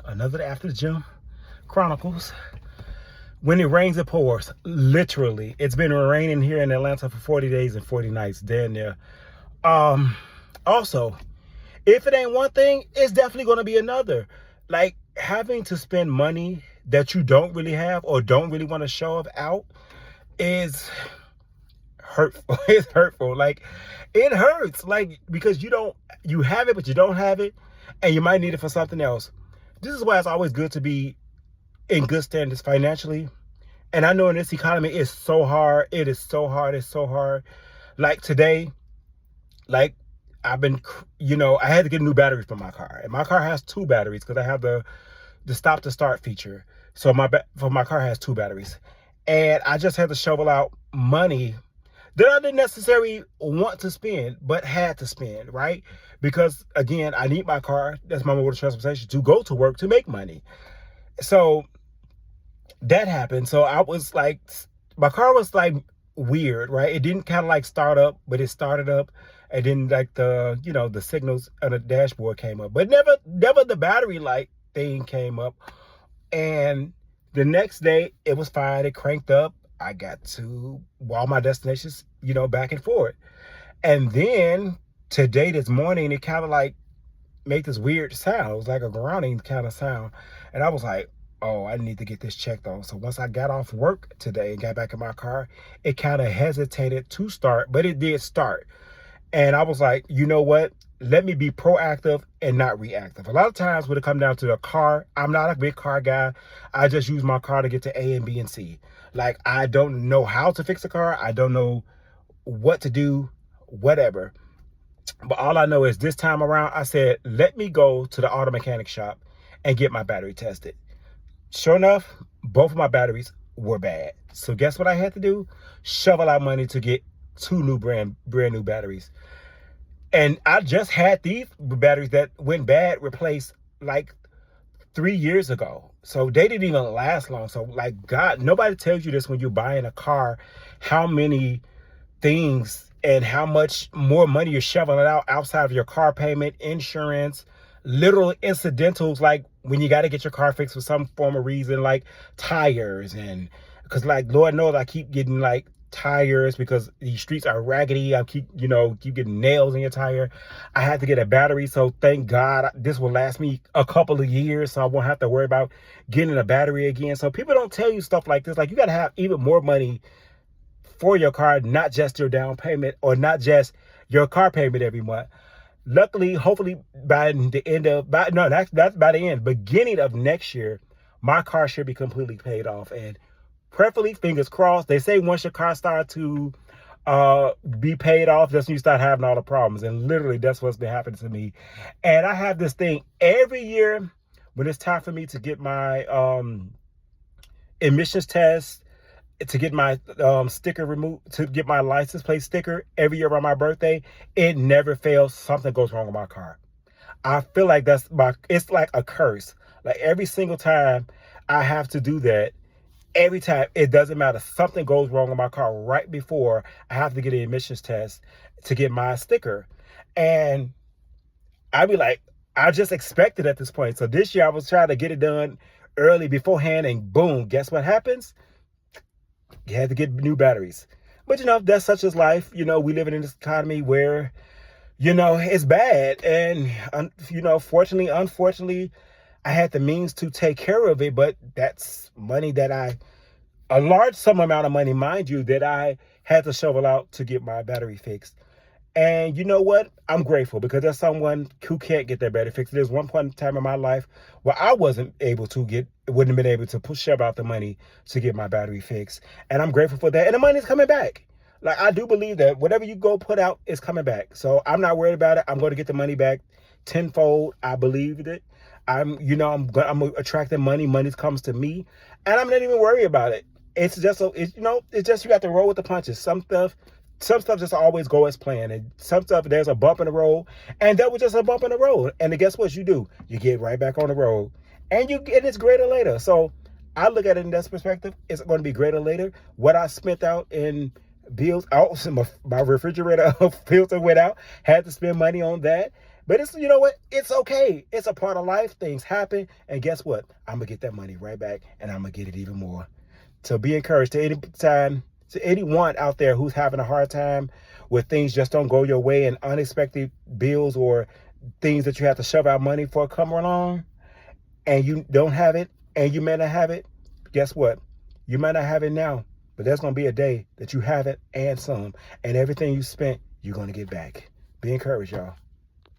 Another After the Gym Chronicles. When it rains, it pours. Literally. It's been raining here in Atlanta for 40 days and 40 nights. Damn near. Also, if it ain't one thing, it's definitely going to be another. Like, having to spend money that you don't really have or don't really want to show up out is hurtful. It's hurtful. Like, it hurts. Like, because you have it, but you don't have it, and you might need it for something else. This is why it's always good to be in good standards financially. And I know in this economy, it's so hard. It is so hard. It's so hard. Like today, like I had to get new batteries for my car. And my car has 2 batteries because I have the stop to start feature. So my car has 2 batteries. And I just had to shovel out money that I didn't necessarily want to spend, but had to spend, right? Because again, I need my car, that's my mode of transportation, to go to work to make money. So that happened. So I was like, my car was like weird, right? It didn't kind of like start up, but it started up. And then like the signals on the dashboard came up, but never the battery light thing came up. And the next day it was fine. It cranked up. I got to all my destinations, back and forth. And then today, this morning, it kind of like made this weird sound. It was like a grounding kind of sound. And I was like, oh, I need to get this checked on. So once I got off work today and got back in my car, it kind of hesitated to start, but it did start. And I was like, you know what? Let me be proactive and not reactive. A lot of times when it comes down to the car, I'm not a big car guy. I just use my car to get to A and B and C. Like, I don't know how to fix a car. I don't know what to do, whatever. But all I know is this time around, I said, let me go to the auto mechanic shop and get my battery tested. Sure enough, both of my batteries were bad. So guess what I had to do? Shovel out money to get 2 brand new batteries. And I just had these batteries that went bad replaced like 3 years ago. So they didn't even last long. So like, God, nobody tells you this when you're buying a car, how many things and how much more money you're shoveling out outside of your car payment, insurance, literal incidentals, like when you got to get your car fixed for some form of reason, like tires. And because like, Lord knows I keep getting like tires because these streets are raggedy. I keep getting nails in your tire. I had to get a battery. So thank God this will last me a couple of years. So I won't have to worry about getting a battery again. So people don't tell you stuff like this. Like, you got to have even more money for your car, not just your down payment or not just your car payment every month. Luckily, hopefully by the beginning of next year, my car should be completely paid off. And preferably, fingers crossed, they say once your car starts to be paid off, that's when you start having all the problems. And literally, that's what's been happening to me. And I have this thing every year when it's time for me to get my emissions test, to get my sticker removed, to get my license plate sticker every year around my birthday. It never fails. Something goes wrong with my car. I feel like it's like a curse. Like, every single time I have to do that, every time, it doesn't matter. Something goes wrong with my car right before I have to get an emissions test to get my sticker. And I be like, I just expect it at this point. So this year I was trying to get it done early beforehand, and boom, guess what happens? You had to get new batteries. But that's such as life. We live in this economy where, it's bad. And, unfortunately, I had the means to take care of it, but that's money that a large sum amount of money, mind you, that I had to shovel out to get my battery fixed. And you know what? I'm grateful because there's someone who can't get their battery fixed. There's one point in time in my life where I wouldn't have been able to shove out the money to get my battery fixed. And I'm grateful for that. And the money's coming back. Like, I do believe that whatever you go put out is coming back. So I'm not worried about it. I'm going to get the money back tenfold. I believed it. I'm attracting money. Money comes to me, and I'm not even worried about it. It's just you have to roll with the punches. Some stuff just always go as planned, and some stuff there's a bump in the road, and that was just a bump in the road. And then guess what you do? You get right back on the road, and it's greater later. So I look at it in that perspective. It's going to be greater later. What I spent out in bills, my refrigerator filter went out. Had to spend money on that. But it's, you know what? It's okay. It's a part of life. Things happen. And guess what? I'm going to get that money right back, and I'm going to get it even more. So be encouraged to anyone out there who's having a hard time where things just don't go your way and unexpected bills or things that you have to shove out money for come along and you don't have it and you may not have it. Guess what? You might not have it now, but there's going to be a day that you have it and some, and everything you spent, you're going to get back. Be encouraged, y'all.